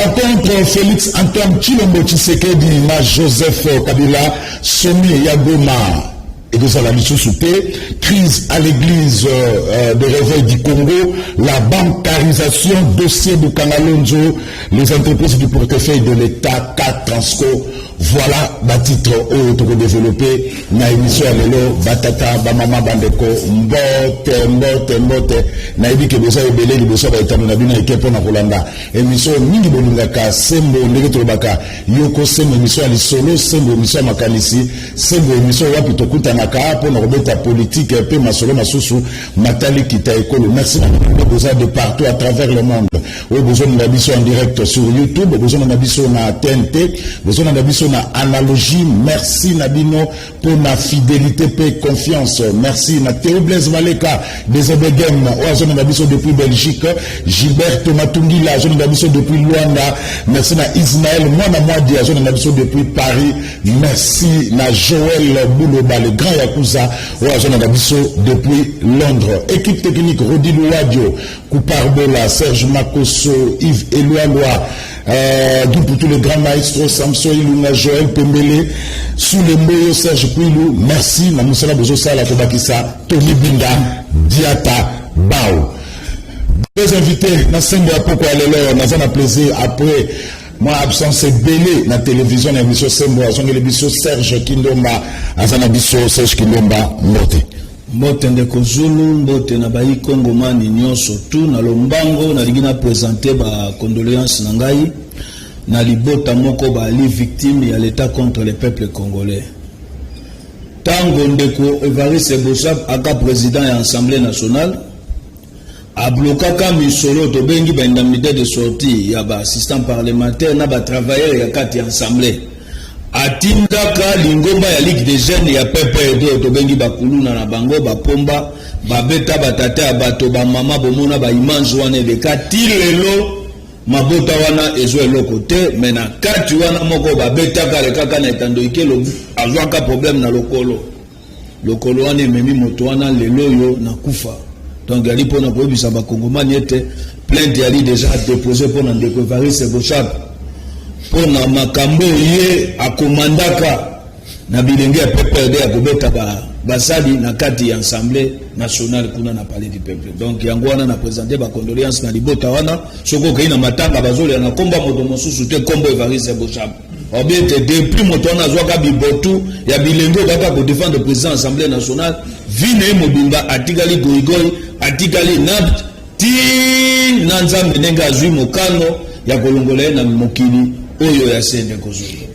Rencontre Félix Antoine Tshilombo Tshisekedi na Joseph Kabila Somi Yagoma. Et de ça, la mission soutée, crise à l'église de réveil du Congo, la bancarisation, dossier de Kangalonzo, les entreprises du portefeuille de l'État, 4 Transco. Voilà, le titre au développé, na émission à l'élo, Batata, Bamama Bandeko, Mbote, na ébi que besoin ebele, les besoins d'État, na bina eke pona Rolanda. Émission Mingi Bolungaka, Sembo, Negetobaka, Yoko Sembo, émission à l'Isolo, Sembo, émission à Makanisi, Sembo, émission à Wapitokuta Naka, pour nous remettre la politique, un peu Masolo Masusu, Matali Kita Ekolo. Merci à besoin de partout à travers le monde. Au besoin de l'émission en direct sur YouTube, au besoin de l'émission na TNT, besoin de l'émission na analogie. Merci Nabino pour ma fidélité, paix, confiance. Merci na Théo Blaise Maleka, des Obegem, au zone de l'émission depuis Belgique, Gilbert Matungi, la zone de l'émission depuis Luanda. Merci na Ismaël, moi la zone de l'émission depuis Paris. Merci na Joël Bouloba, le grand Yakuza, au zone de l'émission depuis Londres. Équipe technique, Rodi Louadio, Couparbola, Serge Makoso, Yves Eloaloa, pour tous les grands maestros, Samson Iluna, Joël Pembele, sous les mots, Serge Pouilou, merci, Namoussala Bozo Sala Tobakisa, Tony Binda, Diata, Bao. Deux invités, Nassembo Apoko Alelo, Nazana plaisir après. Moi, absence belé na télévision, l'émission Sembo, l'émission Serge Kindomba, Azana Bisso, Serge Kindomba, Mote. Mbote ndeko Zulu, mbote na bayi Congo mani nyonso tout na lombango na ligina présenter ba condoléances na ngai na libota moko ba li victime ya l'état contre le peuple congolais. Tango ndeko Evariste Bossap aka président ya Assemblée nationale a bloqué misolo to bengi ba indemnité de sortie ya ba assistant parlementaire na ba travailleur ya kati ya Assemblée. Atindaka lingomba ya Ligue des Jeunes ya PPRD to bengi bakuluna na bango bapomba babeta batata ya bato ba mama bomona ba image wana de katilelo mabota wana ezo eloko te mena kati wana moko babeta kale kaka na etando ikelo azwaka problème na lokolo wana memi moto wana lelo yo na kufa donc ali pona ko bisa ba kongomani ete plainte ali déjà déposé pona ndeko Evariste Bossap pour na makambo ye akomandaka na bilenge ya PPRD ya kobeta basadi na kati ya Assemblée nationale kuna na palais du peuple. Donc yango wana na présenter ba condoléances na libota wana soko kei na matanga bazoli na komba moto mosusu te kombo Evariste Bossap. Obete depuis moto wana zwaka bibotu ya bilenge kaka ko défendre le président de l'Assemblée nationale vine mobimba atikali goigoi atikali nabt ti nanzambe nenga azui mokano ya kolongola na mokili.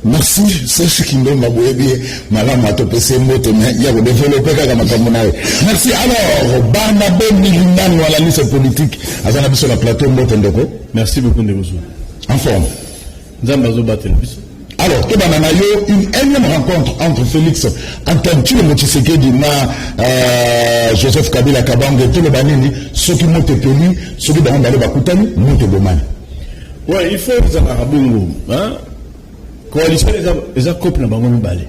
Merci, c'est ce qui m'a boébi, madame Atopese Mote, il y a développé Kagamakamounae. Merci. Alors, Barnabé Milinan, à la liste politique, à la sur la plateau Motendoko. Merci beaucoup, Ndebozo. En forme. Zambazo Batelbis. Alors, tout le une énième rencontre entre Félix Antoine Tshilombo Tshisekedi et Joseph Kabila Kabange, tout le banini, ceux qui montent peli, ceux qui vont aller Bakutani, montent Bomani. Oui, il faut que ça rabongo, hein? Coalition les a couple na bango mibale.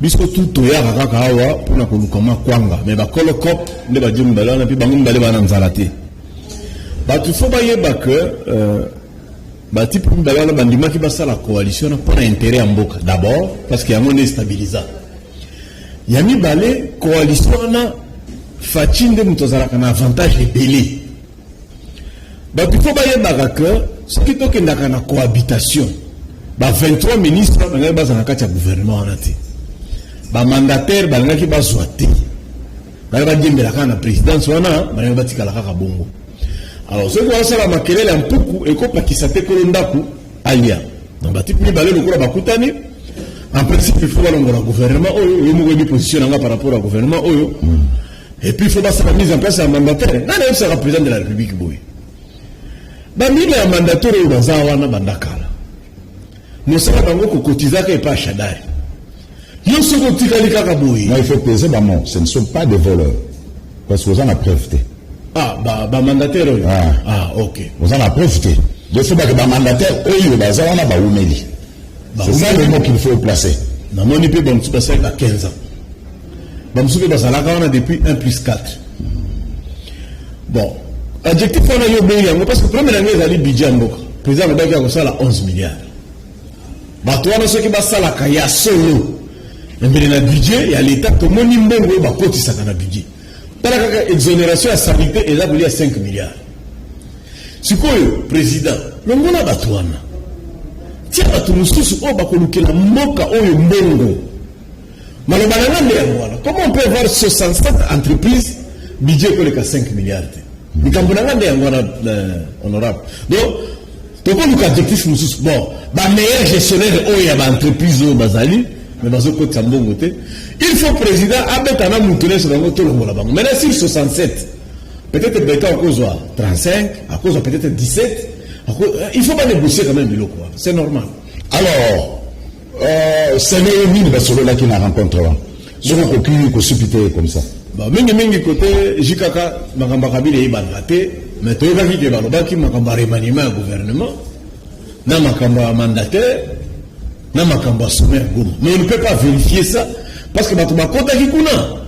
Biso tout toya kaka awa pour na kolukama kwanga, mais ba kolo kop nde ba dimu balana puis bango mibale bana nzalate. Ba tu faut ba yeba que ba type mibale ba ndima ki ba sala coalition pour intérêt en mboka. D'abord parce qu'il y a un stabilisant. Ya mibale coalition na fatinde mutozala kana avantage ebele. Il faut que ce qui est une cohabitation, 23 ministres dans le gouvernement, les mandataires qui sont la présidence, alors ce qu'on a la maquille en poukou et qu'on qui s'appelle Kolondaku, alia. Donc, en principe, il faut aller au gouvernement, il faut positionner par rapport au gouvernement, et puis il faut passer la mise en place d'un mandataire. Non, c'est le président de la République. Bamile ya mandateur au bazawana bandakala. Mosala bango ko kotizaka et pas Shadai. Yo soko tikali kaka boyi. Non, il faut peser bamon, ce ne sont pas des voleurs. Parce que vous en avez preuve. Ah, ba mandataire. Ah, OK. Vous en avez preuve. Il faut que ba mandataire oyo bazawana ba umeli. C'est ça le mot qu'il faut placer. Na moni pe bon tu passer à 15 ans. Ba musuke bazalaka wana depuis 1+4. Bon, adjectif on a eu bien parce que premier année il a budget en boka président alobaki akosala 11 milliards bato wana soki basalaka ya solo mbele na budget ya l'état tomoni mbongo oyo bakotisaka na budget tala kaka exonération ya sanité eza kolia 5 milliards sikoyo président longola bato wana tia bato mosusu oyo bakolukela mboka oyo mbongo maloba na nga nde yango wana comment on peut avoir 67 entreprises budget koleka 5 milliards te likambo na nga nde yango wana honorable donc tokoluka adjectif mosusu bon bameilleur gestionnaire oyo ya baentreprise oyo bazali mais bazokotisa mbongo te il faut président abetana mutu nyonso nango tolongola bango maintenant sur 67 peut-être beta akozwa 35 akozwa peut-être 17 il faut pas négocier quand même biloko wana c'est normal. Alors sene nini basololaki na rencontre wana soki okoki kosupite comme ça mingi côté jikaka makambo ya kabila eyebana te mais toyokaki ke balobaki makambo ya remaniement ya gouvernement na makambo ya mandataire na makambo ya sommet ya goma mais on ne peut pas vérifier ça parce que bato bakotaki kuna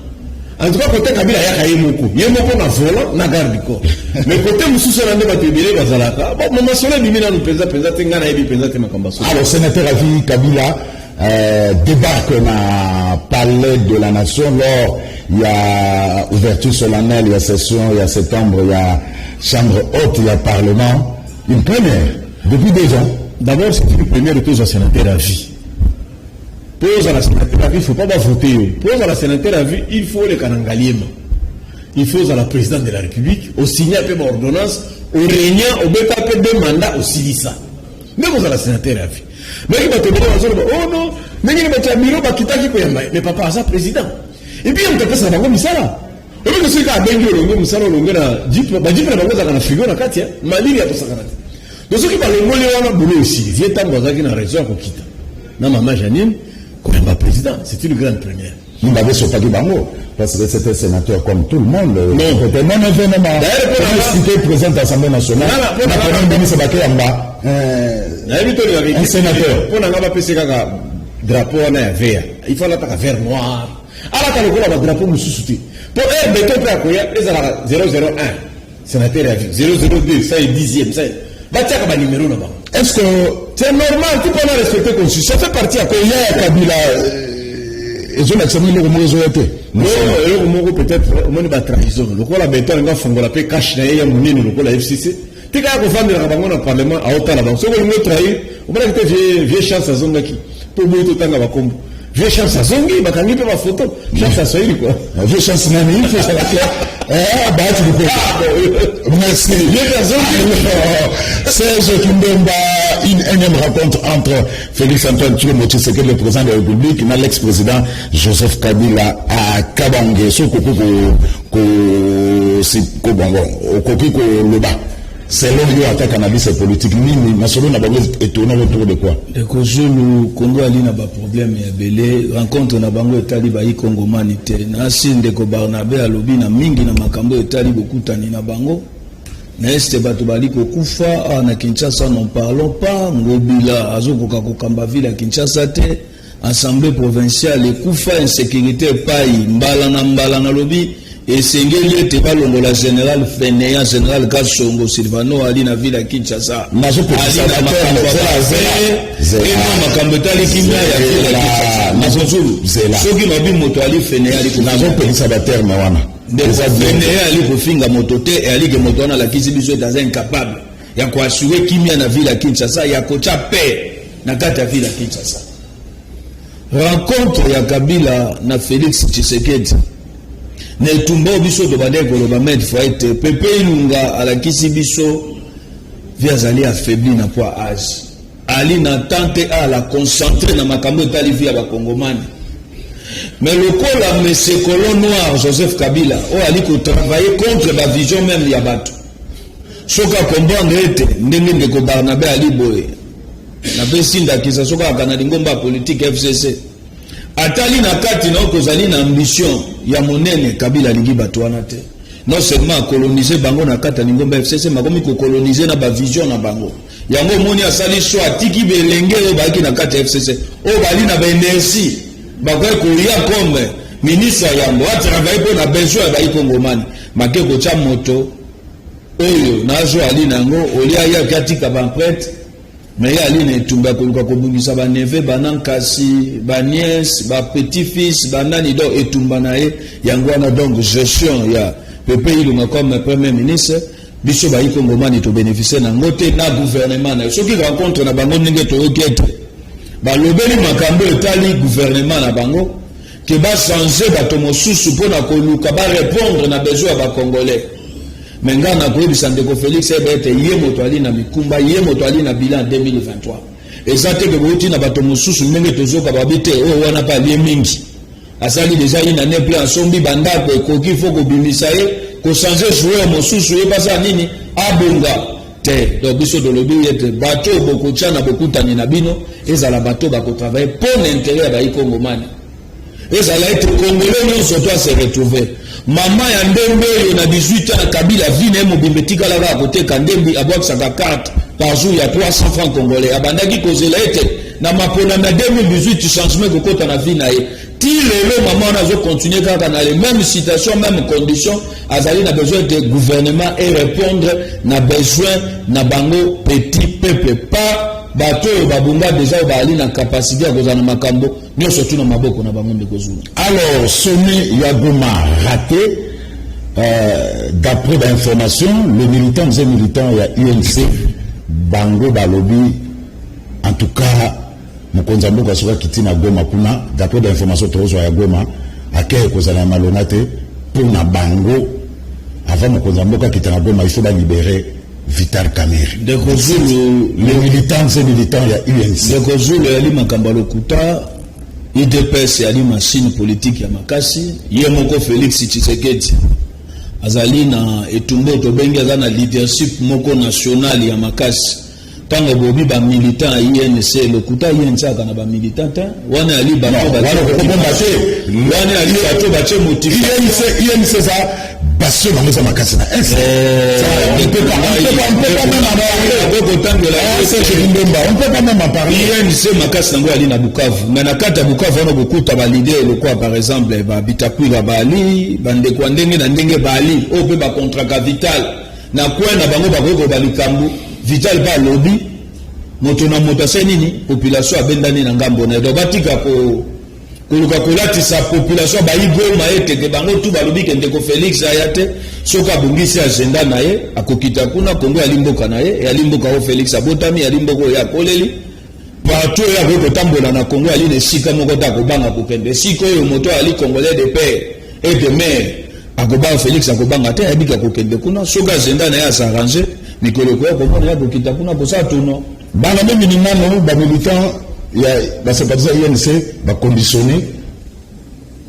en tout cas côté kabila yaka ye moko na volant na garde du corps mais côté mosusu na nde bato ebele bazalaka bon masolo ebimi nanu mpenza te ngai nayebi mpenza te makambo ya alors sénateur avi kabila débarque na palais de la nation lors il y a ouverture solennelle, il y a session, il y a septembre, il y a chambre haute, il y a parlement. Une première, depuis 2 ans. D'abord, c'est une première de tous les sénateurs à vie. Pour la sénateur à vie, il ne faut pas voter. Pour la sénateur à vie, il faut les canangaliema. Il faut à la présidente de la République, au signer un peu d'ordonnance, au régnant, au bêta un peu de mandat, au silissa. Mais vous à la sénateur à vie. Mais il va te dire, oh non, mais il va te dire, mais papa, ça président. Et puis on te pesa bango misala obi ko sika bengi olongo misala olongo na jipe ba jipe na bango za kana frigo na kati ya maliri ya tosaka na donc soki ba longoli wana boulot aussi vie tango zaki na raison ko kita na mama Janine ko ba président c'est une grande première nous avait sur pas bango parce que c'était sénateur comme tout le monde non peut-être non événement d'ailleurs pour expliquer président de l'Assemblée nationale na premier ministre Bakay Amba un sénateur pour na ngaba pesa kaka drapeau na ya vert il faut la taka vert noir ala ka lokola ba drapeau mususu te pour beto pe akoya ezala 001 sénateur à vie 002 ça est 10e ça batiaka ba numéro na ba est-ce que c'est normal tout qu'on a respecté la constitution ça fait partie à ya kabila ezo na tsami le mozo yote non le mozo peut-être au moins ba trahison lokola beto nga fongola pe cash na ya munene lokola FCC tika ko vendre na bango na parlement a otala ba so ko le trahir o bana que vie chance azongaki pour boto tanga ba kombo vieux chance à Zongi, il m'a ma photo. Chance à Soïli, quoi. Vieux chance à Nani, c'est ça la claire. Bah, tu le peux. Merci. Serge Kimbemba, une énième rencontre entre Félix Antoine Tshilombo Tshisekedi, le président de la République, et l'ex-président Joseph Kabila à Kabangé, sur Loba. Selon lui, attaque cannabis et politique, ni national n'a pas étonné autour de quoi? Le Congo, Congo a un problème, il y a rencontre na bango etali ba yi Congo manité. Na sinde ko Barnabé a lobby na mingi na makambo etali beaucoup tani na bango. Na este bato bali ko kufa na Kinshasa n'en parlons pas. Ngobila azoko kokamba ville à Kinshasa te. Assemblée provinciale kufa insécurité payi mbala na lobby. Et Sengeli était pas la général Fenéa, général Kassongo Silvano, Ali na ville à Kinshasa. Ali na Makambetali Kimia ya Kinshasa. Soki mabi moto Ali Fenéa ali ko nazo pelisa ba terme wana. Fenéa ali ko finga moto te et ali ke moto na la kizibiso est incapable. Ya ko assurer Kimia na ville à Kinshasa, ya ko cha paix na kati ya ville à Kinshasa. Rencontre ya Kabila na Félix Tshisekedi. Ne tumbo biso to badeko lo ba mettre faut être Pepe Ilunga à la kisibiso via zali affaibli na poids âge ali na tente à la concentrer na makambo etali via ba kongomani mais le col la monsieur colon noir Joseph Kabila o ali ko travailler contre la vision même ya bato soka comprendre ete ndenge ndeko Barnabé ali boye na besinda kisa soka kana ngomba politique FCC atali na kati na kozali na ambition ya monene Kabila lingi batwana te non seulement coloniser bango na kati na ngomba FCC makomi ko coloniser na ba vision na bango yango moni asali so atiki belenge o baki na kati FCC o bali na ba énergie bakoy ko ya comme ministre yango a travailler pour na besoin ba ikongomani make ko cha moto oyo nazo ali nango olia ya katika banprêtre mais ya ali na etumba koluka kobungisa ba neve banankasi ba nièce ba petit fils banani do etumba na ye yango wana donc gestion ya pepe ilunga comme premier ministre biso ba ikongomani to bénéficier na ngote na gouvernement na soki rencontre na bango ndenge to yokete ba lobeli makambo etali gouvernement na bango que va changer bato mosusu pona koluka ba répondre na besoin ba congolais mais ngana ko bi Sandeko Félix ebete ye moto ali na mikumba ye moto ali na bilan 2023 ezate ke boti na bato mosusu ndenge tozoka babite o wana pa lié mingi asali déjà ina ne plan sombi bandako ekoki foko bimisa ye ko changer joueur mosusu ye pasa nini abonga te donc biso de lobi yete bato boko tchana bokutani na bino ezala bato bako travailler pour l'intérêt ba ikongomani ezala ete congolais nyonso to se retrouver mama ya ndembe yo na 18 ans Kabila vine mobimbetika la ba côté kandembi abwakisaka carte par jour ya 300 francs congolais abandaki kozela ete na mapona na 2018 changement kokota na vie na ye ti lelo mama na zo continuer kaka na les mêmes situations même conditions azali na besoin de gouvernement et répondre na besoin na bango petit peuple pas bato babunga déjà bali na capacité ya kozana makambo nyonso tuna maboko na bango ndekozulu. Alors sommet ya Goma raté d'après l'information les militants ya UNC bango balobi en tout cas mokonza mboka soka kitina Goma kuna d'après l'information tozo ya Goma akeye kozana malonate pour na bango avant mokonza mboka kitina Goma il faut libérer Vital Kamerhe. De Kozulu, les militants et militants ya UNC. De Kozulu yali makambalo kuta IDPS yali machine politique ya makasi ye moko Félix Tshisekedi azali na etumbo to bengi azana leadership moko national ya makasi tango bobi ba militant INC lokuta INC kana ba militant wana ali ba wana ali bato bache motivé INC ça parce que nous sommes à Kassina. On peut pas même en parler. INC makasi nango ali na Bukavu. Mais na kata Bukavu on a beaucoup de leader le quoi par exemple ba Bitakwira Bali, bande kwa ndenge na ndenge Bali, o pe ba contrat Vital. Na kwa na bango ba ko balikambu, Vital ba lobby. Moto na moto nini population abendani na ngambo na do batika ko koluka kolati sa population ba igoma ete ke bango tu balobi ke Ndeko Félix ayate soka bungisi agenda na ye akokita kuna Kongo alimboka na ye alimboka o Félix abotami alimboko ya koleli bato ya ko tambola na Kongo ali ne sika moko ta ko banga ko kende siko yo moto ali congolais de père et de mère akoba Félix akobanga te abika ko kende kuna soka agenda na ya s'arranger mikolo ko ko mona ya kokita kuna ko sa tono bana même minimano ba militant il y a sympathisants INC va conditionner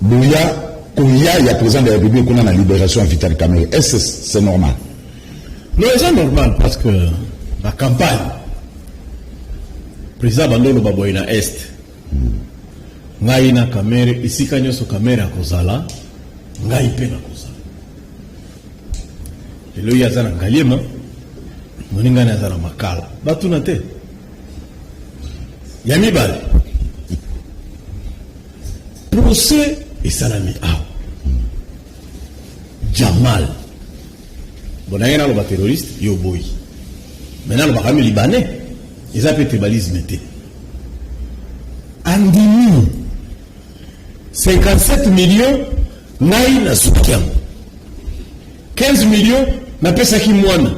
Bouya il y a président de la République qu'on a la libération Vital Kamerhe. Est-ce que c'est normal? Non, c'est normal parce que la campagne président Bandolo Baboina Est ngai na Kamerhe ici kanyo so Kamerhe akozala ngai pe na kozala lelo ya zana ngaliema moninga na zana makala batuna te Yamibal procès et salami Jamal bonayena lo ba terroriste yo boy maintenant le bakami libanais ils appellent tribalisme té andini 57 millions nai na sukiam 15 millions na pesa kimwana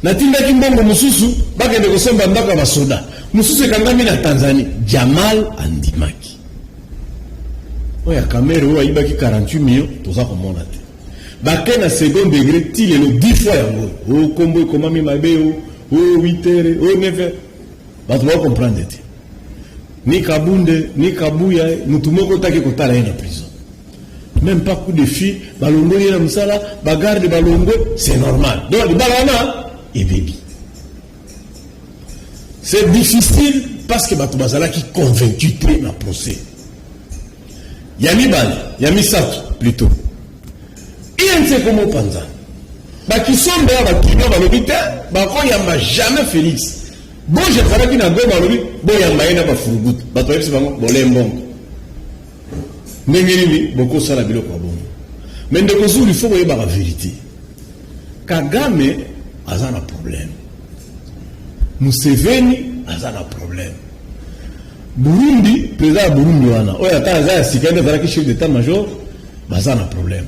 na tinda kimbongo mususu bakende kosomba ndaka basoda mususu kangami na Tanzanie Jamal andimaki oya Kamerhe oya ibaki 48 millions toza komona te bakena second degré tile le 10 fois yango o kombo komami mabeo o 8h o 9h bato ba comprendre te ni kabunde ni kabuya mutu moko taki kotala na prison même pas coup de fil balongo na musala bagarde balongo c'est normal donc balana et baby. C'est difficile parce que bato bazala qui convaincu très dans le procès. Yami Bali, Yami Sato plutôt. INC comme Panza. Qui sont derrière qui n'ont pas l'hôpital, qui n'ont jamais Félix. Bon, je travaille dans le Goma, bon, il y a un maïna pas fourgout. Bato c'est bon, bon. Nengelini, beaucoup ça la bilo quoi bon. Mais de cause il faut voir la vérité. Kagame aza na problème. Museveni aza na problème. Burundi, président Burundi wana, oya ata aza ya sika nde azalaki chef d'état-major, baza na problème.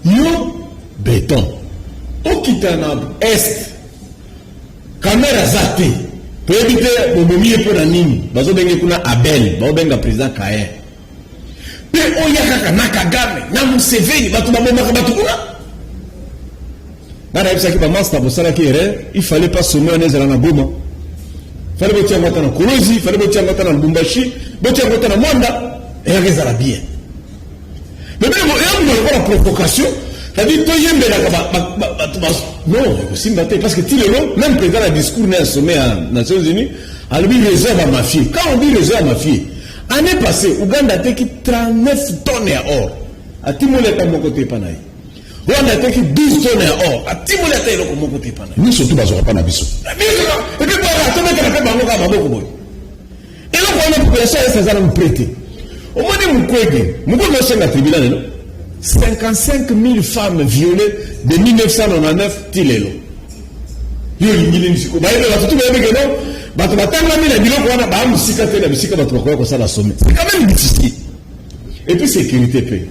Yo béton. Okita na est. Kamera zate. Toyebi te bobomi epo na nini. Bazo benge kuna Abel, bao benga président Kaye. Pe oya kaka na Kagame, na Museveni, batu babomaka batu kuna. Bana yebisaki ba master bosalaki erreur, il fallait pas sommer en ezala na Goma. Fallait botia ngota na Kolozi, fallait botia ngota na Lubumbashi, botia ngota na Mwanda, et ezala bien. Mais même il y a une provocation, c'est-à-dire toi yembe la non, c'est pas parce que Tilelo, même président le discours n'est sommet aux Nations Unies, a lui réserve à ma fille. Quand on dit réserve à ma fille, année passée, Ouganda a été 39 tonnes à or. À Timolé à mon côté panaï. Rwanda a été 12 tonnes à or. À Timolé à mon côté panaï. Nous surtout bazora pas na biso. Et puis voilà, tout le monde a fait bango à Maboko boy. Et là pour la population ça ça nous prêter. Au moins de Mukwege, Mukwege c'est la tribunal non. 55 000 femmes violées de 1999 Tilelo. Yo lingili nisiko. Ba yelo batutu ba yebe non. Batu batanga mina biloko wana ba musika te na musika batu bakoya ko sala sommet. C'est quand même difficile. Et puis sécurité paix.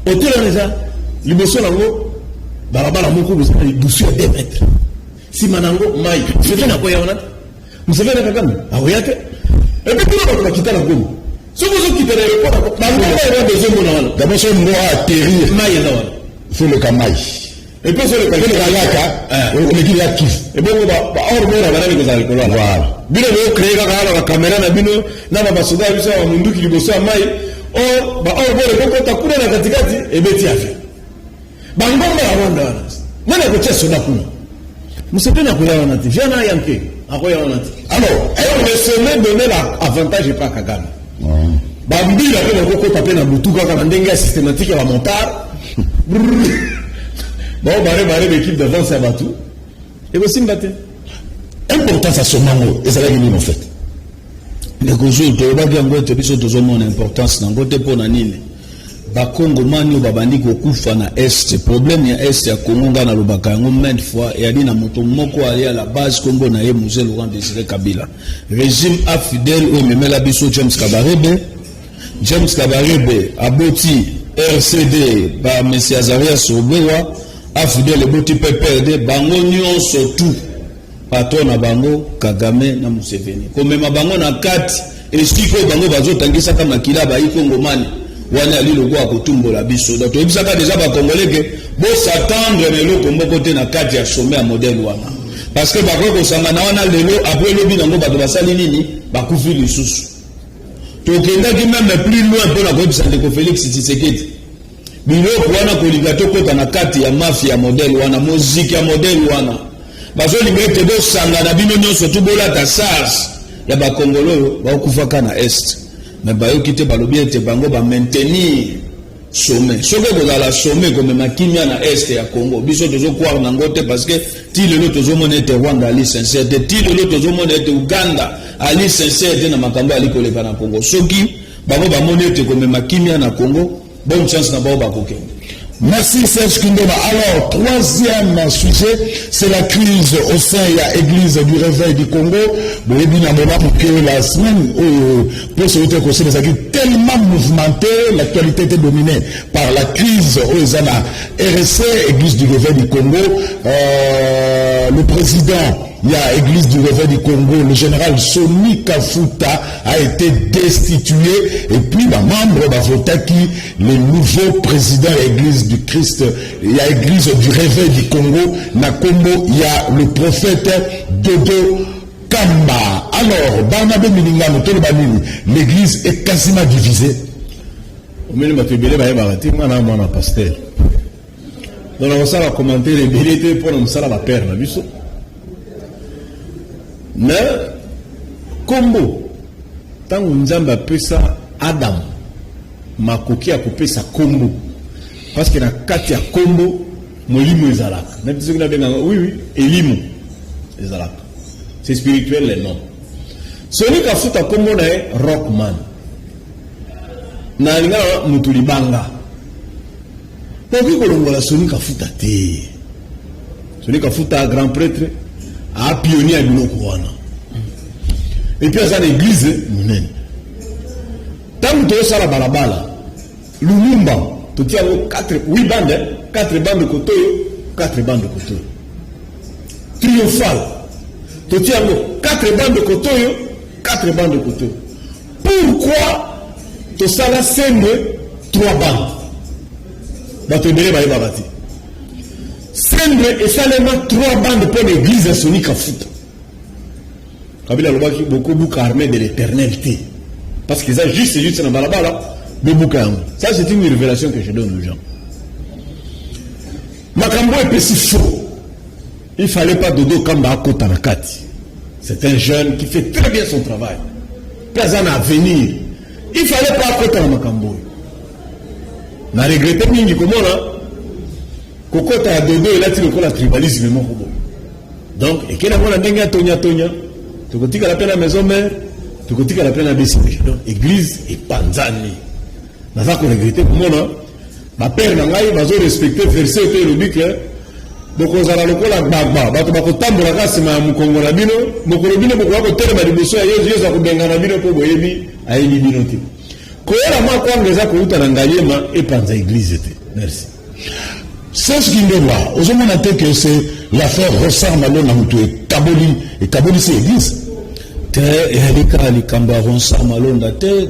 Hôtel déjà liboso nango barabara moko bozali douceur 2 mètres. Si manango mai. Je vais na koya wana. Museveni na kagame. Aoyate. Et puis tout le monde va quitter la Goma. Si vous quittez l'aéroport, d'abord, c'est moi atterrir. Il faut le camaï. Et puis, c'est le camaï. On est qui là qui. Et bon, on va aller aux alcools. Voilà. Bien, on crée la caméra, na basoda, on mundu qui bosse à maï. Or, on va le compte à couler la catigati et bêti à faire. Bango, on va avoir. Moi, la côté, c'est là pour nous. Nous sommes bien à couler en anti. Viens à Yanké. À couler en anti. Alors, le sommet donnait l'avantage et pas Kagame. Bambi la peine beaucoup taper na butu kaka ndenge systématique ya montar. Bon baré l'équipe d'avance à Batu. Et aussi mbaté. Important ça somango et ça va venir en fait. Les causes to ba gango to biso to zomona importance na ngote pona nini. Ba Congo mani babandi ko kufa na est. Problème ya est ya Congo ngana lobaka yango maintes fois et ali na moto moko ali à la base Congo na ye Mzee Laurent Désiré Kabila. Régime a fidèle au memela biso James Kabarebe aboti RCD ba Monsieur Azaria Sobewa a fidèle eboti PPRD bango nyonso tout patron na bango Kagame na Museveni. Komema bango na kati esiko bango bazotangisa kama makila ba Congo mani. Wana ali logo akotumbola biso donc ebisaka déjà ba congolais que bo s'attendre lelo kombo côté na kati ya sommet à modèle wana parce que bako sangana wana lelo après lobi nango bato basali nini bakufi lisusu to kenda ki même plus loin pour la ko de Félix Tshisekedi biloko wana koligato kota na kati ya mafia ya modèle wana musique ya modèle wana bazo libete bo sangana bino nyonso to bola ta SARS ya ba congolais ba kufaka na est. Mais bayoki te balobi ete bango ba maintenir sommet. Soki kozala sommet comme makimia na est ya Congo. Biso tozo croire nango te parce que ti lelo tozo mona ete Rwanda ali sincère te ti lelo tozo mona ete Uganda ali sincère te na makambo ali koleka na Congo. Soki bango ba mona ete comme makimia na Congo, bonne chance na bao bakokende. Merci Serge Kindoma. Alors, troisième sujet, c'est la crise au sein de l'église du réveil du Congo. Le que la semaine pour ce conseil des agriculteurs tellement mouvementé, l'actualité était dominée par la crise aux Zana RSC, église du réveil du Congo. Le président, il y a église du réveil du Congo, le général Soni Kafuta a été destitué et puis membre Bavotaki, le nouveau président de l'église du Christ, il y a l'église du réveil du Congo, na Congo, il y a le prophète Dodo Kamba. Alors, Barnabé Milingano, l'église est quasiment divisée. Au milieu de ma pasteur. Donc, on va commenter les vérités pour nous la paire. Mais, Combo, tant qu'on a pesa Adam, makoki a coupé sa Combo. Parce que dans Katia Combo, Molimo Ezalak. Même si vous avez oui, Elimo Ezalak. C'est spirituel les noms. Celui qui a fait un Combo est Rockman. Nanga Mutulibanga. Pourquoi on a celui qui a fait un thé? Soni Kafuta grand prêtre a pionnier à biloko wana. Et puis à l'église munene. Tant que ça la balabala, Lumumba, tu tiens 8 bandes, 4 bandes de côté, 4 bandes de côté. Triomphal, tu tiens 4 bandes de côté, 4 bandes de côté. Pourquoi tu ça la scène de 3 bandes? Bah tu es bien bâti. Scène et seulement 3 bandes pour l'église Soni Kafuta. Kabila Lobaki beaucoup armé de l'éternité. Parce que ça juste dans balabala de boucan. Ça c'est une révélation que je donne aux gens. Makambo est si faux. Il fallait pas dodo kamba akota nakati. C'est un jeune qui fait très bien son travail. Pas un avenir. Il fallait pas akota na makambo. Na regretté mingi comment là. Kokota ya dodo il a tiré la tribalisme mon robot. Donc et quel amour la denga tonya. Tu côté la peine à la maison mère. Tu côté la peine à BCP. Donc église et panzani. N'a pas qu'on regretter comment là. Ma père n'a pas respecté verset que le but là. Donc on a le la bagba. Bato bako tambola kasi ma mukongo na bino. Mukolo bino bako bako tele ma liboso ya Yesu za kubenga na bino po boyebi ayebi bino te. Ko yala ma kwa ngeza ko uta na ngayema e panza église te. Merci. C'est ce qui me voit. Aux hommes, on a dit que c'est l'affaire ressemble à l'homme et Kaboli, c'est l'église.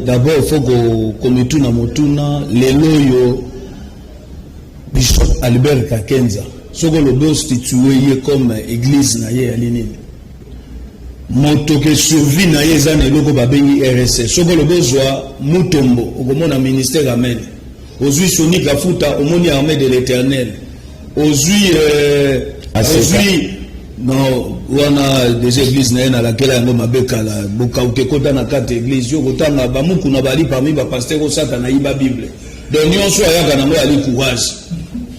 D'abord, il faut que nous motuna les loyaux Bishop Albert Kakenza. Ce que le constitué comme église na ye alinini. Moto que survie na ye zane loko babengi RSC. Ce que le besoin mutombo au moment ministère amen. Aujourd'hui, Soni Kafuta, au monde armé de l'éternel. Aujourd'hui, non, on a des églises dans laquelle on a mabeka la boka ou kota na 4 églises. Yo kota na bamuku na bali parmi ba pasteur au satana iba Bible. Donc on soit yaka na mo ali courage.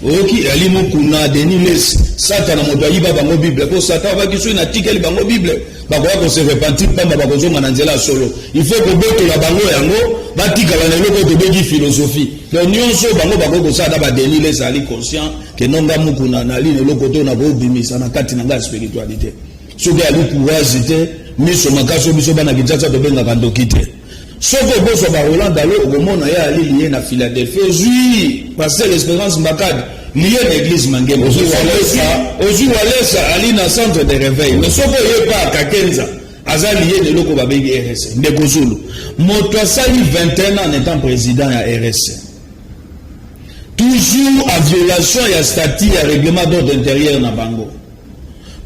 Oki ali mukuna deniles satana mo doit iba bango Bible. Ko satana ba kiso na tikeli bango Bible. Ba ko se repentir pamba ba ko zonga na nzela solo. Il faut que boto la bango yango batika la loko to begi philosophie. Donc nyonso bango ba ko sa da ba deniles ali conscient que nonga mukuna na li loko to na bo bimisa na kati na nga spiritualité. Soki ali courage te miso makaso biso bana kitasa to benga kandokite. Soko boso ba Hollande alo omona ya ali lié na Philadelphie. Aujourd'hui, pasteur l'espérance Mbakad lié à l'église Mangem. Aujourd'hui Walesa ali na centre de réveil. Mais soko ye pa Kakenza aza lié de loko babengi RSC. Ndeko Zulu. Moto asali 21 ans en étant président ya RSC. Toujours à violation ya statut ya règlement d'ordre intérieur na bango.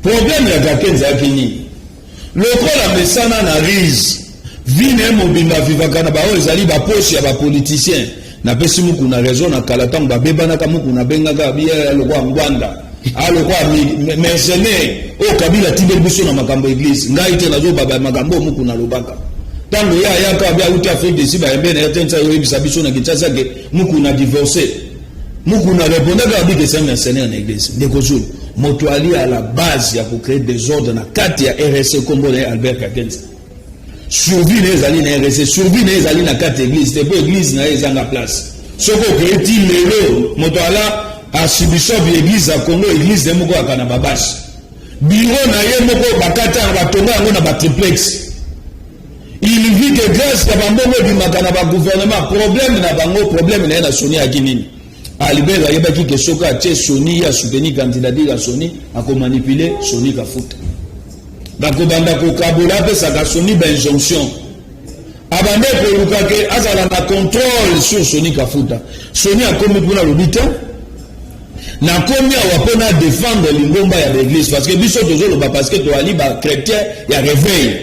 Problème ya Kakenza kini. Lokola mesana na rise vine mobimba vivaka na bao ezali ba poche ya ba politicien na pesi muku na raison na kalatang ba bebana ka muku na benga ka biya lokwa ngwanda alokwa mercenaire o kabila tibel biso na makambo église ngai te nazo baba makambo muku na lobaka tango ya ka bia uti Afrique de Siba mbene yatenza yo ibisa biso na kitasa ke muku na divorcer muku na répondre ka bi que c'est mercenaire na église ndeko Zulu moto ali à la base ya pour créer des ordres na kati ya RSC comme Albert Kakenza. Survie les alliés na RSC, survie les alliés na 4 églises, c'est pas église na ezanga place. Ce que est-il lelo, motoala archibishop l'église à Congo, église de moko akana babashi. Bureau na ye moko bakata batonga yango na ba triplex. Il vit que grâce à bambongo du makana ba gouvernement, problème na bango, problème na Soni akinini. Albert ayebaki ke soka tie Soni ya soutenir candidature à Soni a ko manipuler Soni Kafuta. Bakobanda kokabola pe saka Soni ba injonction abande ko lukake azala na contrôle sur Soni Kafuta. Soni a komi kuna lobita na komi awapona défendre lingomba ya l'église parce que biso tozolo ba parce que to ali ba chrétien ya réveil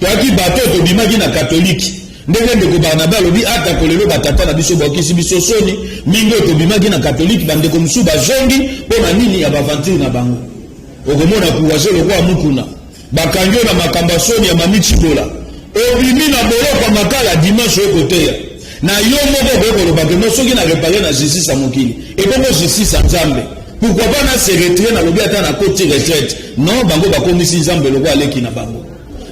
to aki bato to bimaki na catholique ndenge ndeko Barnaba lobi ata kolelo batata na biso bokisi biso Soni mingo to bimaki na catholique bande ko musu ba zongi pona nini ya baventure na bango okomona kuwaje lokwa mukuna bakangyo na makamba Soni ya mamichibola obimi na boloko makala dimanche okoteya na yo moko boko lobake soki na réparer na justice à mokili et bongo justice à Nzambe pourquoi pas na se retirer na lobi ata na côté retraite non bango bakomisi Nzambe lokwa aleki na bango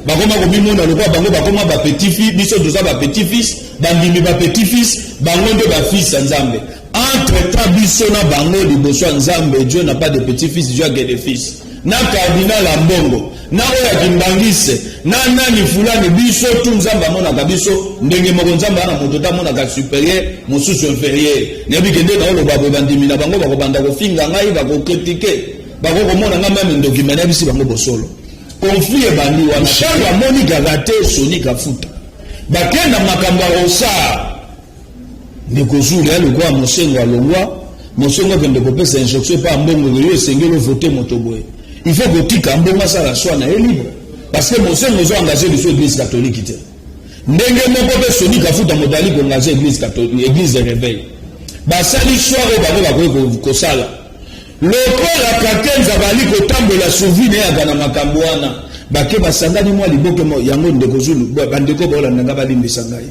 bakoma komimona lokwa bango bakoma ba petit fils biso doza ba petit fils bandimi ba petit fils bango nde ba fils à Nzambe entre-temps biso na bango liboso nzambe. Dieu n'a pas de petit-fils, Dieu a des fils. Na cardinal Ambongo na oya kimbangise na nani fulani biso tu nzamba mona kabiso ndenge moko nzamba na moto ta mona ka supérieur mosusu inférieur nebi kende na olo babo bandimi na bango bako banda ko finga ngai bako critiquer bako ko mona nga même document na bisi bango bosolo conflit e bandi wana shanga moni gagate soni kafuta bakenda makamba osa ndeko zulu ya lokwa mosengo alongwa mosengo kende ko pesa instruction pa Ambongo yo sengelo voter motoboye. Il faut que tu aies ça la soie est libre. Parce que mon Seigneur nous a engagé sur l'église catholique. Ndenge moko pe soni kafuta modali ko engagé l'église catholique, l'église de réveil. Ba sali soir ba ko sala. Lokola kakenza bali ko tambola souvine ya kana makambo wana. Ba ke basangani mwa liboke mo yango ndeko zulu bandeko ba olanda balimbisa ngai.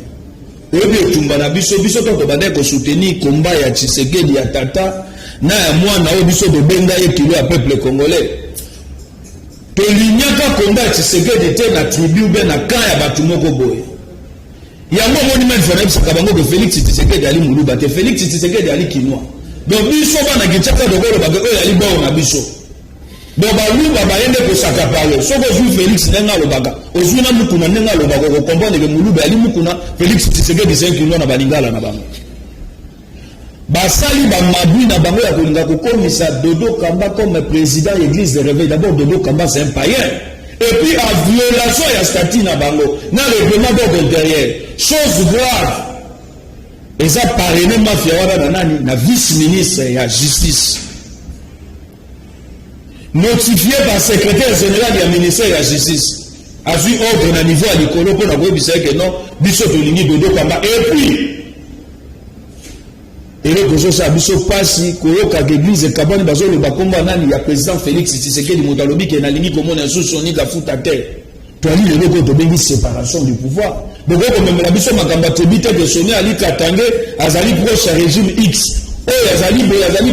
Oyebi tumba na biso to bande ko soutenir combat ya Tshisekedi ya tata na ya mwana o biso de benga ye kilo ya peuple congolais. Tolinyaka komba Tshisekedi te na tribu be na kaya batu moko boye. Yango moni men fona bisaka bango ke Félix Tshisekedi ali muluba te Félix Tshisekedi ali kinwa. Donc biso bana kichaka dokolo ba oyo ali bawo na biso. Donc ba luba ba yende ko saka palo. Soko ju Félix nenga lobaka. Ozuna mukuna nenga lobaka ko comprendre ke muluba ali mukuna Félix Tshisekedi c'est kinwa na balingala na bango. Basali ba mabui na bango ya kolinga kokomisa Dodo Kamba comme président église de réveil. D'abord Dodo Kamba c'est un païen. Et puis en violation ya statut na bango na règlement d'ordre intérieur. Chose grave. Et ça parrainé mafia wana nani na vice-ministre ya justice. Notifié par secrétaire général du ministère de la justice. A vu ordre na niveau à l'école pour na koyebisa que non biso tolingi Dodo Kamba et puis et le gozo sa biso pasi koyoka l'église kabani bazo le bakomba nani ya président Félix Tshisekedi motalobi ke na lingi komona soni ka futa terre to ali le logo to bengi séparation du pouvoir donc comme la biso makamba tebite que soni ali katange azali proche régime X azali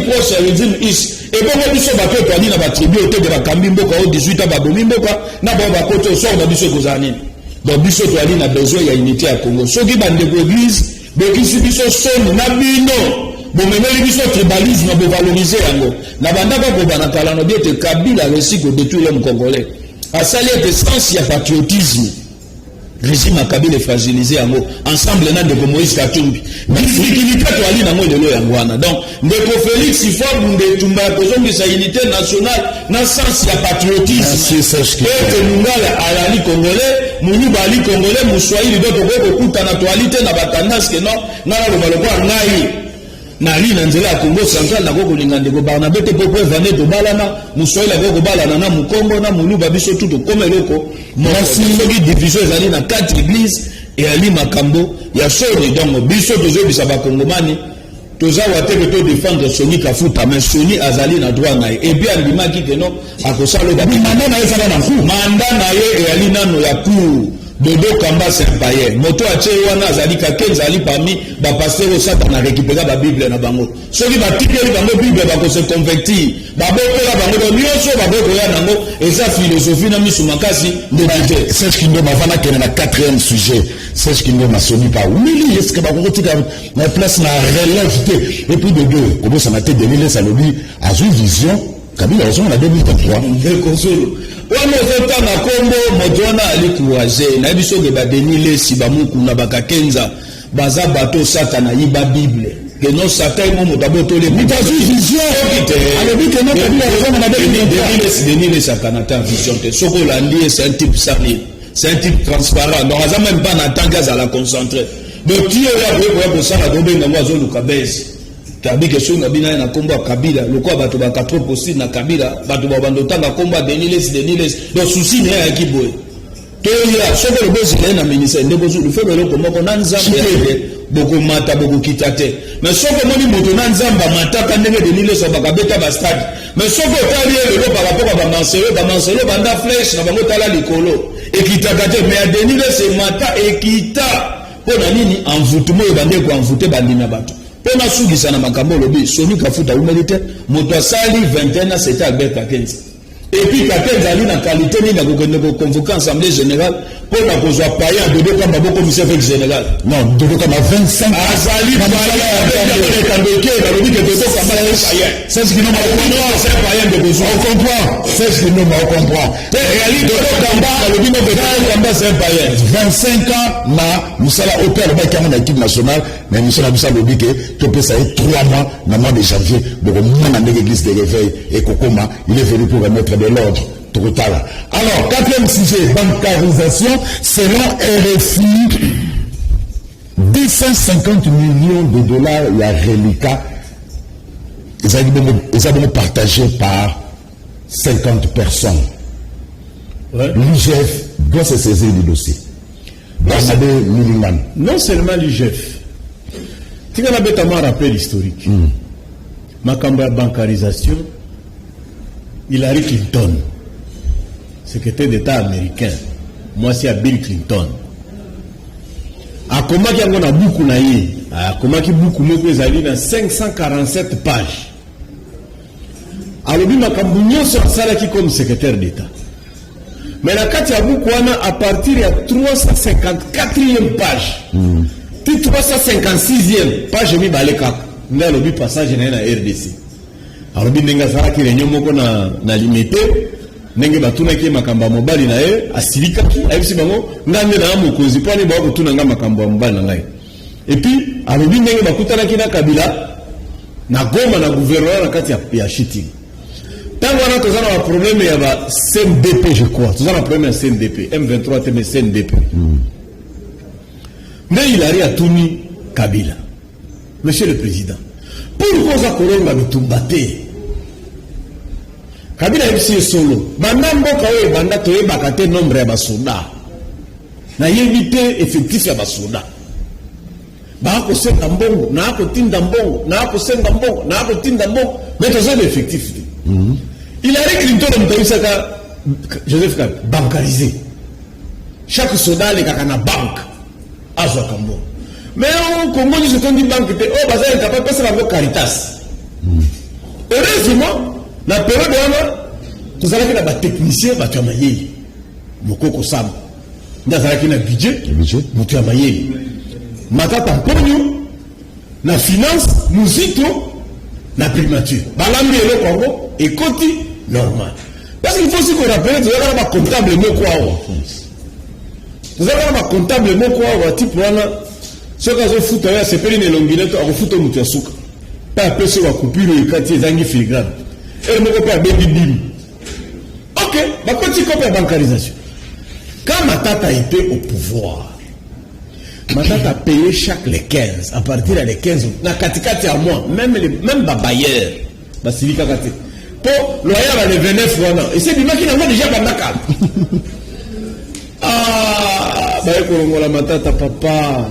proche régime X et bon biso bato to ali na ba tribu te de ba kambi mboka au 18 ba bomi mboka na ba koto so na biso kozani donc biso to ali na besoin ya unité ya Congo soki bande ko église bekisi biso soni na bino bomemeli biso tribalisme bo valoriser yango na bandaka ko bana kala no biete Kabila réussi ko détruire le Congolais a sali de sens ya patriotisme régime à Kabila fragilisé yango ensemble na de Moïse Katumbi difficulté to ali na mo lelo yango wana donc ndeko Félix il faut bunde tumba ko zongi sa unité nationale na sens ya patriotisme et ngala alali Congolais muni bali Congolais muswahili doto ko kutana to alite na batandance que non na lo baloko ngai na lina nzela ya Congo central na koko linga ndeko Barnabé te popo evane to balana muswahili koko balana na mukongo na muluba biso tuto kome loko mwasi soki division ezali na 4 églises et ali makambo ya soni donc biso tozo bisa ba kongomani toza wateke to défendre Soni Kafuta mais Soni azali na droit na et bien ndimaki que non akosalo ba manda na ezala na ku manda na ye e ali nano ya ku Dodo Kamba c'est un païen. Moto a tché wana azali kakenza ali parmi ba pasteur au sata na récupérer ba Bible na bango. Soki ba tikeli bango Bible ba ko se convertir. Ba bokola bango do nyonso ba bokola nango eza philosophie na misu makasi de Dieu. C'est ce qui nous m'a fait na 4e sujet. C'est ce qui nous m'a sonné pas. Umili est-ce que ba ko tika na place na relève et puis de deux. Comment ça m'a été donné ça lobby a une vision Kabila raison en 2023. De consolo. Wana ozotanga kombo moto wana ali courage na biso ke badeni lesi bamuku na bakakenza baza bato satana yiba Bible que non satan mo moto abotole mitazu vision alobi que non Kabila raison na deni lesi sakanata vision te soko landi c'est un type sali c'est un type transparent donc aza même pas na tanga za la concentrer donc tu ya ko sala dobenga mwazo lukabezi tabi que sur Nabina na komba Kabila lokwa bato ba 4 possible na Kabila bato ba bandotanga komba Deniles donc souci ne ya kiboy to ya soko le bosi na ministère ndeko zu le fait le komoko na nzambe boko mata boko kitate mais soko moni moto na nzamba mataka ndenge Deniles ba kabeta ba stade mais soko tali le par rapport à ba manselo banda flèche na bango tala likolo ekitakate mais Deniles mata ekita pona nini envoûtement e bande ko envoûter bandina bato pona sugisa na makambo lobi Soni Kafuta humanité moto asali 21 c'était Albert Kakenza Et puis, quand elle a la qualité, il a convoqué l'Assemblée générale pour la cause de payer un dodo comme un commissaire général. Non, dodo comme 25 ans. Azali, c'est ce qui nous on comprend. C'est ce qui nous comprend. C'est un païen. 25 ans, nous sommes au père de l'équipe nationale, mais nous sommes à l'obligé que tu peux ça 3 mois, dans le mois de janvier, donc on a l'église de réveil et Kokoma, il est venu pour remettre de l'ordre. Alors, 4e sujet, bancarisation, selon RFI, 250 millions de dollars, il y a reliquat, ils ont partagé par 50 personnes. Ouais. L'IGF doit se saisir du dossier. Non seulement l'IGF, tu as bêtement rappel historique. Ma bancarisation, Hillary Clinton, secrétaire d'État américain, moi c'est à Bill Clinton. A comment qu'il y a beaucoup naïe, a comment qu'il y a beaucoup de dans 547 pages. Alors ma cambouillon sur ça qui comme secrétaire d'État. Mais la carte a beaucoup à partir de 354e page. 356e page mi baleka. N'a le passage na RDC. Alors binenga sara ki réunion moko na limité. Nenge batuna ki makamba mobali na e asilika ki ayebisi bango ngande na mokozi poni ba kutuna nga makamba mobali na ngai. Et puis alors binenge bakutana ki na Kabila na Goma na gouverneur na kati ya shitting. Tant qu'on a tous un problème, il y a CNDP, je crois. Tous un problème, CNDP. M23, c'est CNDP. Mais il arrive à Touni Kabila. Monsieur le Président, pourquoi ça colonne me tombaté? Kabila est ici solo. Madame Bokawe, Banda Toye Bakate, nombre de soldats. Na évité effectif à Basoda. Bako Sendambongo, Nako Tindambongo, Nako Sendambongo, Nako Tindambongo. Mais tous un effectif. Il a écrit Joseph Kabila, bancarisé. Chaque soldat est dans la banque. À Zokambo. Mais au Congo, nous sommes dit banque. Oh, bah, ça est capable de passer la Caritas. Heureusement, la période où nous avons des techniciens, nous avons des Mokoko Sam. Nous avons un budget, nous avons un matata Pogno, la finance, nous avons la primature. Balambi et le Congo, et Koti, normal. Parce qu'il faut aussi qu'on rappelle, nous avons un comptable Mokwa. Nous avons un comptable Mokwa, type voilà. Ce qu'on a foutu, c'est pas une longuinette, on fout au Moutiasouka. Pas un peu sur la coupure, le quartier Zangi filigrane. Et le Mokwa baby bim. Ok, bah quand tu copies la bancarisation. Quand Matata était au pouvoir, Matata a payé chaque les 15, à partir des 15, na katikati à moi, même babayeur, Basilika Kate. Pour loyer à les 29 francs. Et c'est du mec qui n'a pas déjà bandaka. Ah, bah écoute, la Matata papa.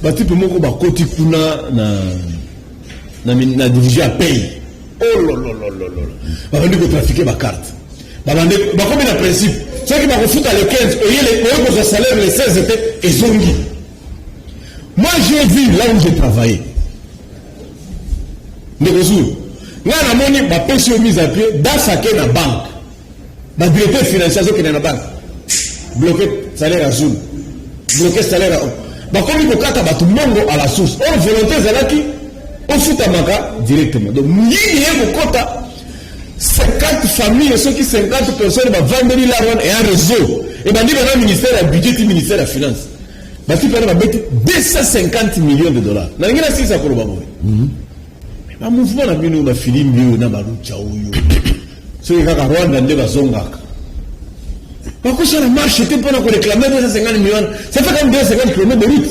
Bah tu peux me dire, bah côté kuna na division à paye. Oh lololololol. Bah on dit que trafiquer ma carte. Bah comme il a principe. Ceux qui m'ont refoutu à le 15, et les salaire les 16 étaient et zongi. Moi j'ai vu là où j'ai travaillé. Négocio. Là, on a ma pension mise à pied dans sa la banque. Ma directeur financier qui est dans la banque. Bloqué salaire à Zoom. Bloqué salaire à. Bah, comme il faut qu'à tout le monde à la source. On volontaire, c'est là qui. On fout à Maka directement. Donc, il y a un quota. 50 familles, ceux qui 50 personnes, vont vendre l'argent et un réseau. Et ben, dit le ministère du budget, le ministère de la finance. Bah, tu peux avoir 250 millions de dollars. N'a rien à dire ça pour le moment. Un mouvement na bino ba filimbi na balucha oyo so kaka Rwanda nde bazongaka bakosha la marche était pour réclamer 250 millions ça fait comme 250 km de route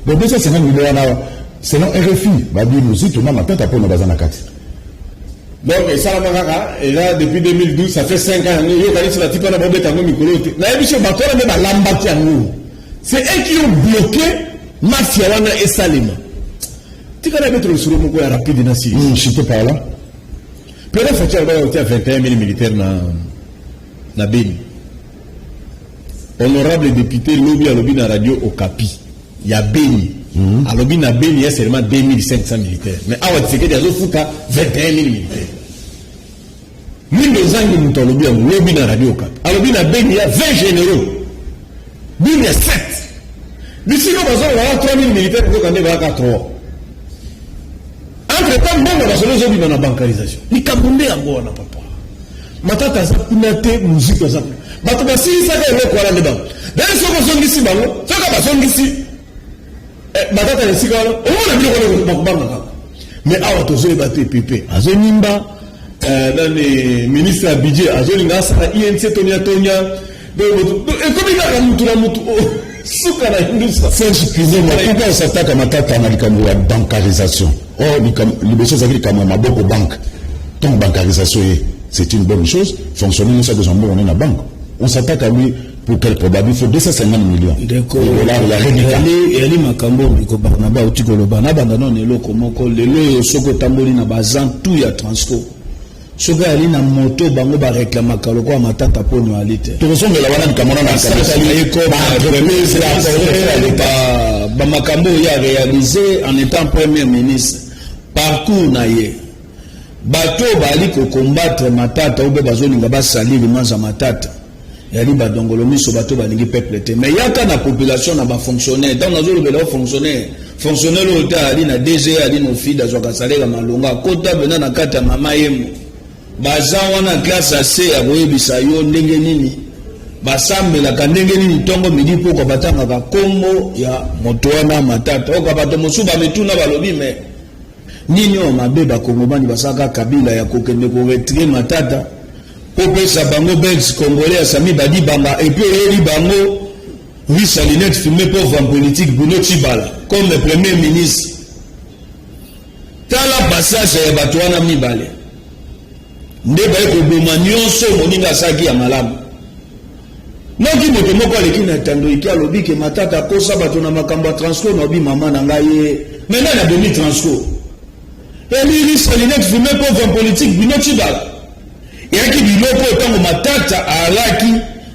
bon 250 millions là selon RFI ba dit nous tout na matata pour na bazana kati donc ça la kaka et là depuis 2012 ça fait 5 ans yo kali sur la type na bobeta ngo mikolo te na ebiso bakola me ba lambaki yango c'est eux qui ont bloqué mafia wana et Salima. Tu connais mettre le sur le rapide dans Syrie. Je te parle là. Peut-être faut qu'il y ait 21 000 militaires na Beni. Honorable député lobby à lobby na radio au Capi. Il y a Beni. À lobby na Beni il y a seulement 2500 militaires. Mais à Ouattara il y a 21 000 militaires. Mindo zangi mutolobi ya lobi na radio Okapi. Alobi na beni ya 20 généraux. Bini ya 7. D'ici là, on a 3000 militaires qui ont été 3. Entre-temps, on a fait la bancarisation. Il y a un papa. Matata za kunate musique za. Matata si ça est quoi là dedans. Dans ce qu'on songi si bango, ça ka songi si. Matata le sika là, on a vu ko banga. Mais awa tozo ebate pépé. Azonimba dans les ministres budget, azolinga sa INC Tonia. Et comme il a mutu na mutu. Excusez-moi, pourquoi on s'attaque à Matata à la bancarisation? Oh, les choses avec les Maboko Banque. Donc, bancarisation, c'est une bonne chose. Fonctionner, nous sommes besoin on est la banque. On s'attaque à lui pour quelle probabilité? Il faut 250 millions. D'accord. Il y a des Makambo, Barnaba, Otikolo, Barnaba, non, les locaux, les lots, Soko Tamboli, Nabazan, tout y a transport. Ce gars il a moto bango ba réclama kaloko à Matata pour nous aller. Tout ça mais la wana kamona na ba Makambo il a réalisé en étant premier ministre parcours na ye. Bato bali ko combattre Matata ou be bazolinga ba salir manza Matata. Yali ba dongolo miso bato balingi peuple te mais yaka na population na ba fonctionnaire dans nazo le belo fonctionnaire le ta ali na DG ali no fida zo ka salela malonga kota bena na kata mama yemu. Baza wana classe AC ya boyebisa yo ndenge nini basambela ka ndenge nini tongo midi poko batanga ka kombo ya moto wana Matata oka bato mosuba metuna balobi me nini o mabeba kongomani basaka kabila ya kokende ko retire Matata popesa bango belge congolais sami badi banga et puis yeli bango oui salinette filmé pauvre en politique Bruno Tshibala comme le premier ministre tala passage ya bato wana mibale ndeba eko boma nyonso moninga saki ya malamu noki moto moko aleki na tando iki alobi ke Matata kosa bato na makambo ya transco na obi mama na ngai ye maintenant na demi transco eli salinette filmé pauvre en politique Bruno Tshibala yaki biloko tango Matata alaki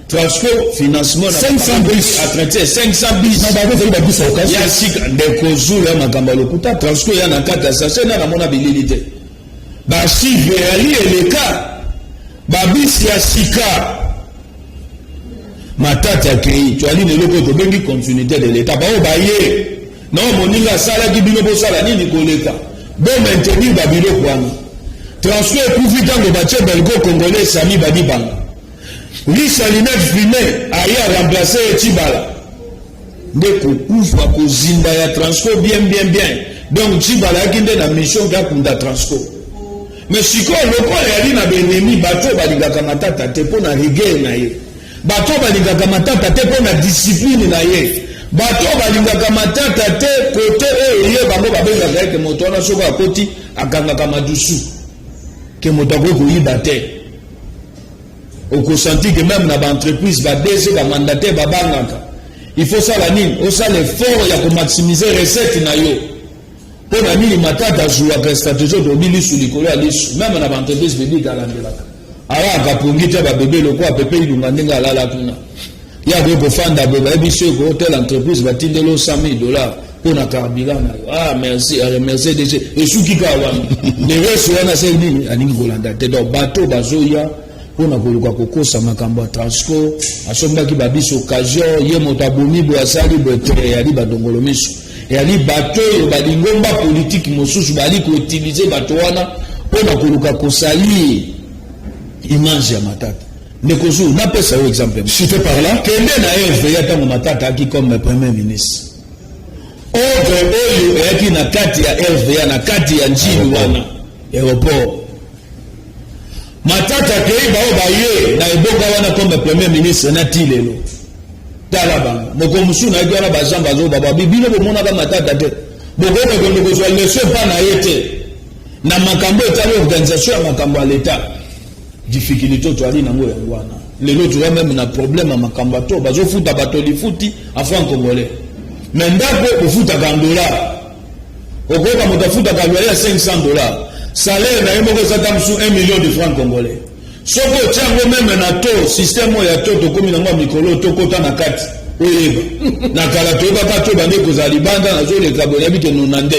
transco financement na 500 bis à traiter 500 bis na ba ko ba bisa okasi ya sika ndeko zula makambo lokuta transco ya na kata sasa na mona bililité ba chive ali eleka babisi ya sika Matata kei tu ali neloko to bengi continuité de l'état ba o ba ye non moninga sala ki bino bo sala nini koleka bo maintenir ba biloko wana transco ekufi tango batie belgo congolais sami badi banga Lisa Linette Fumé a remplacé Tshibala de kokufa kozinda ya transco bien donc Tshibala qui est dans mission ya kunda transco mais siko loko yali na benemi bato balingaka Matata te pona rigueur na ye bato balingaka Matata te pona discipline na ye bato balingaka Matata te côté ye bango babengaka ke moto na soko akoti akangaka madusu ke moto ko yiba te au senti que même dans l'entreprise va DG va mandater va bangaka il faut ça la nini au ça l'effort ya ko maximiser recette na yo pour na nini Matata joua que stratégie de bili sur likolo ya lisu même dans l'entreprise bébé galandelaka ala ka pongi te ba bébé le quoi pepe ilunga ndenga lala kuna ya ko fanda beba ebiso ko hotel entreprise va tindelo $100,000 pour na carburant na ah merci remercier DG et souki ka wana les restes wana c'est nini aningi kolanda te donc bateau bazoya pona koluka kokosa makambo ya transco asombaki babiso occasion ye moto abomi bo asali bote yali badongolo miso yali bato yo balingomba politique mosusu bali ko utiliser bato wana pona koluka kosali image ya Matata nekozu na pesa yo exemple cité par là kende na RVA tango Matata aki comme premier ministre ordre oyo yaki na kati ya RVA na kati ya njini wana aéroport Matata kei bao baye na eboka wana comme premier ministre na tilelo tala banga moko musu na yaki wana bazamba zo baba bibino bomona ka Matata te boko ko ko so leçon pa na yete na makambo etali organisation ya makambo ya l'état difficulté to ali nango ya wana lelo tu même na problème ya makambo to bazo futa bato lifuti a franc congolais mais ndako ofuta ka $1 okoka motafuta ka $500 salaire na yemo ko sata msu 1 million de francs congolais soko tiango même na to système ya to to komi nango mikolo to kota na kati oyeba na kala to ba to bande ko za libanda na zo le kabona bike nonande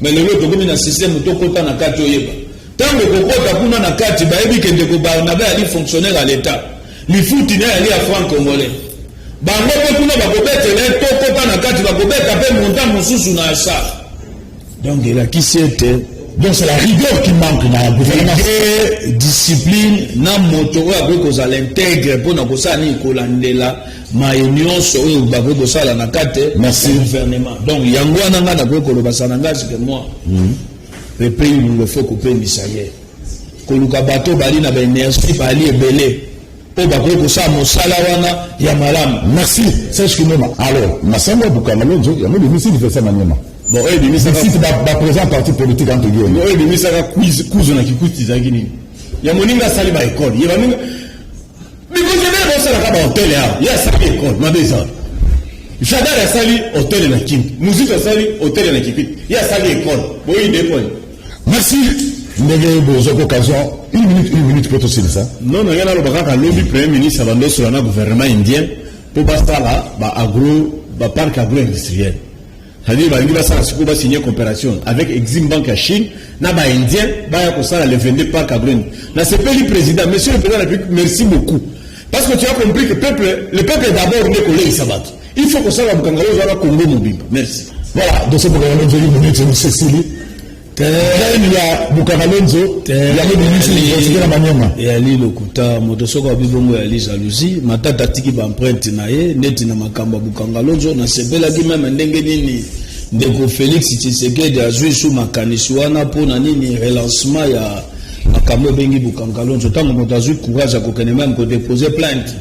mais le to komi na système to kota na kati oyeba Tant que kokota kuna na kati bayebi kende ko Barnabé ali fonctionnaire à l'état. Li futi na ali à franc congolais. Bango pe kuna bakobetela tokota na kati bakobeta pe montant mosusu na asa. Donc il a qui c'était. Donc c'est la rigueur qui manque dans le gouvernement. Discipline, na moto oyo akoza l'intègre pour na kosa ni kolandela ma union so oyo bakwe kosala na kate merci gouvernement. Donc yango wana nga na ko lobasa na ngasi que moi. Le pays nous le faut couper misaye. Koluka bato bali na ba énergie bali ebele. O bakwe kosala mosala wana ya malamu. Merci Serge Kinoma. Alors, Masango Bukamalonzo, il y a même des missiles qui fait ça maintenant. Bon, et des c'est la présent parti politique entre guillemets. Oui, des missiles quiz on a qui coûte Tizagini. Il y a moninga sali ba école. Il y a moninga. Mais vous avez ça la ba hôtel là. Il y a sali école, ma besoin. Jadar a sali hôtel na Kim. Musique a sali hôtel na Kipit. Il y a sali école. Bon, il dépend. Merci. Ndege bozo occasion. Une minute peut aussi ça. Non, non, il y a le baka lobby premier ministre abando sur le gouvernement indien pour passer là ba agro ba parc agro-industriel. C'est-à-dire qu'il va signer une coopération avec Exim Bank à Chine, na ba indien, ba ya ça le 22 parc agro. Na c'est pas le président, monsieur le président de la République, merci beaucoup. Parce que tu as compris que le peuple est d'abord né collé Sabat. Il faut que ça va Bukangalo va Congo Mobimba. Merci. Voilà, donc c'est pour que nous minute nous Cécilie. Il y a Bukamalonzo, il y a des ministres qui sont dans Manyama. Et Ali Lokuta, Motosoko Abibongo Ali Jalousie, Matata Tiki Bamprente Naye, Netina Makamba Bukangalonzo, na sebela ki même ndenge nini ndeko Félix Tshisekedi azui sous makanisiwana pour na nini relancement ya makambo bengi Bukangalonzo tango motazui courage akokene même ko déposer plainte.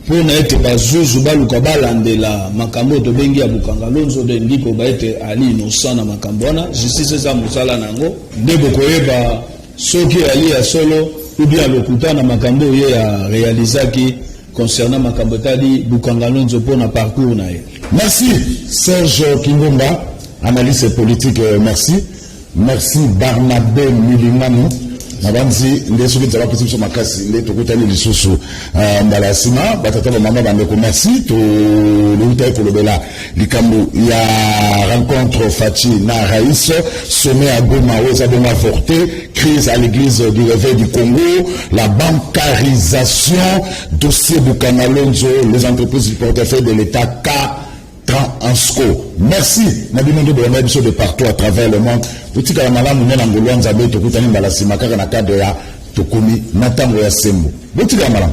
Pour na ete bazuzu baluka balandela makambo to bengi ya Bukangalonzo de ndiko ba ete ali innocent na makambo wana justice za musala nango ndebo koyeba soki ali ya solo ou bien Lokuta na makambo ye ya réalisaki concernant makambo tali Bukangalonzo pour na parcours na ye. Merci Serge Kingomba, analyse politique, merci. Merci Barnabé Milingano. Nabanzi ndeso kitaba kisiso makasi ndeto kutani lisusu mbalasima batata mama bandeko merci to luta ko lobela likambo ya rencontre Fachi na Raïs sommet à Goma aux Aboma Forte crise à l'église du réveil du Congo la bancarisation dossier Bukangalonzo les entreprises du portefeuille de l'État Transco. Merci. Nabinondo de de partout à travers le monde. Petit Kalamala Mounen Angolouan Zabé, Tokutani Balasima, Karanaka de ya Tokomi, Natango ya Sembo. Petit Kalamala.